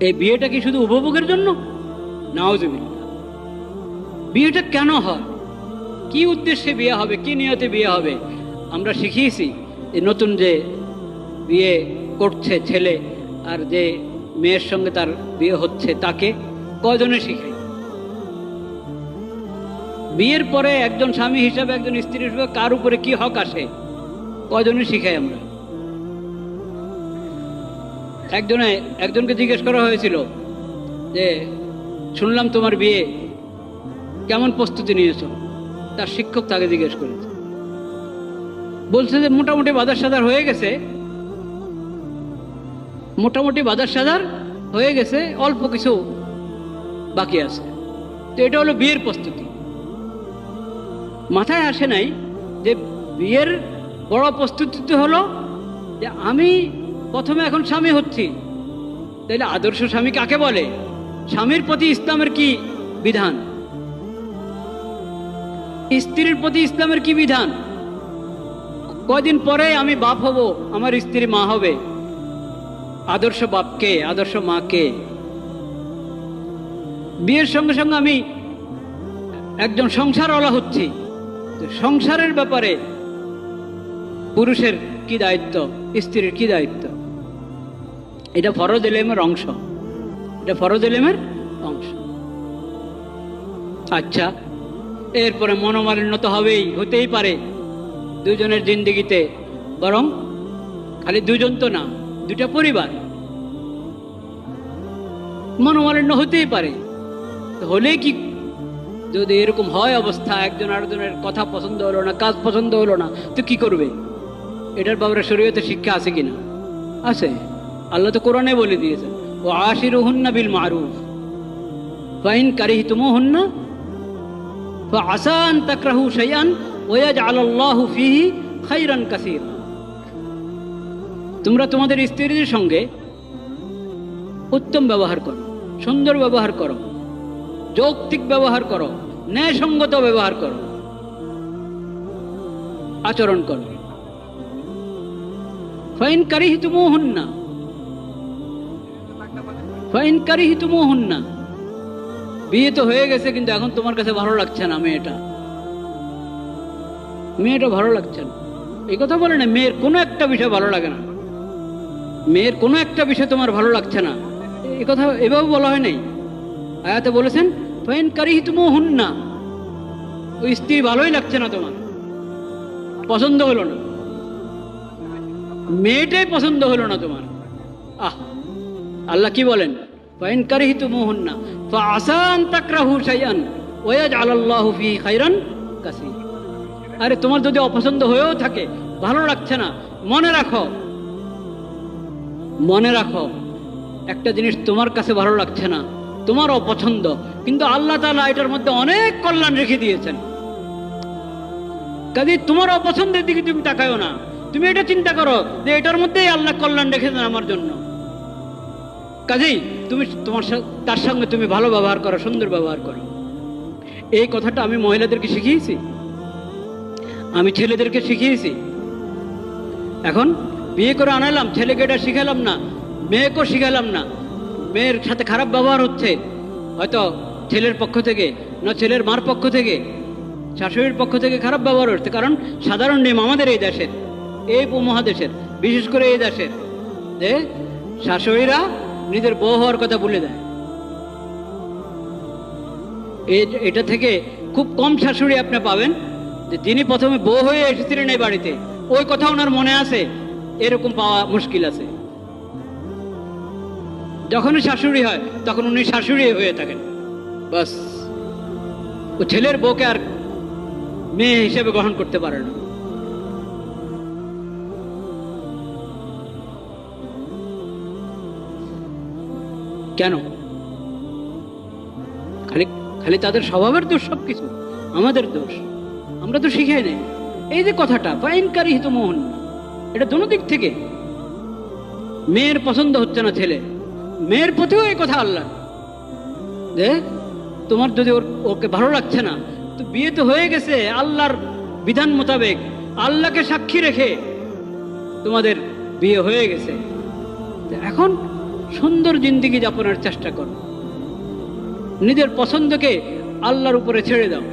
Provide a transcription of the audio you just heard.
এই বিয়েটা কি শুধু উপভোগের জন্য? নাউজুবিল্লাহ। বিয়েটা কেন হয়, কি উদ্দেশ্যে বিয়ে হবে, কি নিয়তে বিয়ে হবে? আমরা শিখিয়েছি এই নতুন যে বিয়ে করছে ছেলে আর যে মেয়ের সঙ্গে তার বিয়ে হচ্ছে তাকে কয়জনে শিখাই? বিয়ের পরে একজন স্বামী হিসাবে একজন স্ত্রী হিসাবে কার উপরে কি হক আসে কয়জনে শিখাই আমরা? একজনকে জিজ্ঞেস করা হয়েছিল যে শুনলাম তোমার বিয়ে, কেমন প্রস্তুতি নিয়েছ? তার শিক্ষক তাকে জিজ্ঞেস করেছে, বলছে যে মোটামুটি বাজার সাজার হয়ে গেছে, মোটামুটি বাজার সাজার হয়ে গেছে, অল্প কিছু বাকি আছে। তো এটা হলো বিয়ের প্রস্তুতি। মাথায় আসে নাই যে বিয়ের বড় প্রস্তুতি হলো যে আমি প্রথমে এখন স্বামী হচ্ছি, তাইলে আদর্শ স্বামী কাকে বলে? স্বামীর প্রতি ইসলামের কি বিধান, স্ত্রীর প্রতি ইসলামের কি বিধান? কয়দিন পরে আমি বাপ হব, আমার স্ত্রী মা হবে। আদর্শ বাপকে, আদর্শ মাকে। বিয়ের সঙ্গে সঙ্গে আমি একজন সংসারওয়ালা হচ্ছি, সংসারের ব্যাপারে পুরুষের কি দায়িত্ব, স্ত্রীর কি দায়িত্ব, এটা ফরজ ইলমের অংশ, এটা ফরজ ইলমের অংশ। আচ্ছা, এরপরে মনোমালিন্য তো হবেই, হতেই পারে দুজনের জিন্দেগিতে, বরং খালি দুজন তো না, দুটা পরিবার, মনোমালিন্য হতেই পারে। হলে কি, যদি এরকম হয় অবস্থা, একজন আরেকজনের কথা পছন্দ হলো না, কাজ পছন্দ হলো না, তো কি করবে? এটার ব্যাপারে শরীয়তে শিক্ষা আছে কিনা? আছে। আল্লাহ তো কোরআনে বলে দিয়েছেন, ও আশিরুহুন্না বিল মারুফ ফাইন কারিহতুমুহুন্না ফাআসা আন তাকরাহু শাইআন ওয়া ইয়াজআলুল্লাহু ফীহি খায়রান কাসীরা। তোমরা তোমাদের স্ত্রীদের সঙ্গে উত্তম ব্যবহার করো, সুন্দর ব্যবহার করো, যৌক্তিক ব্যবহার করো, ন্যায়সঙ্গত ব্যবহার করো, আচরণ করো। ফাইন কারিহতুমুহুন্না, ফাইন কারিহতুমুহুন্না, বিয়ে তো হয়ে গেছে কিন্তু এখন তোমার কাছে ভালো লাগছে না, মেয়েটা ভালো লাগছে না, এই কথা বলে না। মেয়ের কোনো একটা বিষয় ভালো লাগে না, মেয়ের কোনো একটা বিষয় তোমার ভালো লাগছে না, এই কথা এভাবে বলা হয় নাই। আয়াতে বলেছেন ফাইন কারিহতুমুহুন্না, ওই স্ত্রী ভালোই লাগছে না, তোমার পছন্দ হলো না, মেয়েটাই পছন্দ হলো না তোমার। আল্লাহ কি বলেন? ফাইন কারিহতুমুহুন্না ফাআসা আন তাকরাহু শাইআন ওয়া ইয়াজআলুল্লাহু ফীহি খায়রান কাসীরা। আরে তোমার যদি অপছন্দ হয়েও থাকে, ভালো লাগছে না, মনে রাখো একটা জিনিস তোমার কাছে ভালো লাগছে না, তোমার অপছন্দ, কিন্তু আল্লাহ তাআলা এটার মধ্যে অনেক কল্যাণ রেখে দিয়েছেন। কাজে তোমার অপছন্দের দিকে তুমি তাকায়ও না, তুমি এটা চিন্তা করো যে এটার মধ্যেই আল্লাহ কল্যাণ রেখেছেন আমার জন্য। কাজেই তুমি তার সঙ্গে তুমি ভালো ব্যবহার করো, সুন্দর ব্যবহার করো। এই কথাটা আমি মহিলাদেরকে শিখিয়েছি, আমি ছেলেদেরকে শিখিয়েছি। এখন বিয়ে করে আনালাম, ছেলেকে এটা শিখালাম না, মেয়েকেও শিখালাম না। মেয়ের সাথে খারাপ ব্যবহার হচ্ছে, হয়তো ছেলের পক্ষ থেকে না ছেলের মার পক্ষ থেকে, শাশুড়ির পক্ষ থেকে খারাপ ব্যবহার হচ্ছে। কারণ সাধারণ নিয়ম আমাদের এই দেশের, এই উপমহাদেশের, বিশেষ করে এই দেশের, যে শাশুড়িরা নিজের বউ হওয়ার কথা ভুলে দেয়। এটা থেকে খুব কম শাশুড়ি আপনি পাবেন যে যিনি প্রথমে বউ হয়ে এসেছিলেন এই বাড়িতে, ওই কথা ওনার মনে আছে, এরকম পাওয়া মুশকিল আছে। যখনই শাশুড়ি হয় তখন উনি শাশুড়ি হয়ে থাকেন, বাস। ও ছেলের বউকে আর মেয়ে হিসেবে গ্রহণ করতে পারে না। কেন? খালি তাদের স্বভাবের দোষ, সবকিছু আমাদের দোষ, আমরা তো শিখাই নাই। এই যে কথাটা ফাইন কারিহতুমুহুন্না, এটা দোনো দিক থেকে। মেয়ের পছন্দ হচ্ছে না ছেলে, মেয়ের প্রতিও এই কথা আল্লাহ, যে তোমার যদি ওকে ভালো লাগছে না, তো বিয়ে তো হয়ে গেছে আল্লাহর বিধান মোতাবেক, আল্লাহকে সাক্ষী রেখে তোমাদের বিয়ে হয়ে গেছে। এখন সুন্দর জিন্দেগি যাপনের চেষ্টা করো। নিজের পছন্দকে আল্লাহর উপরে ছেড়ে দাও।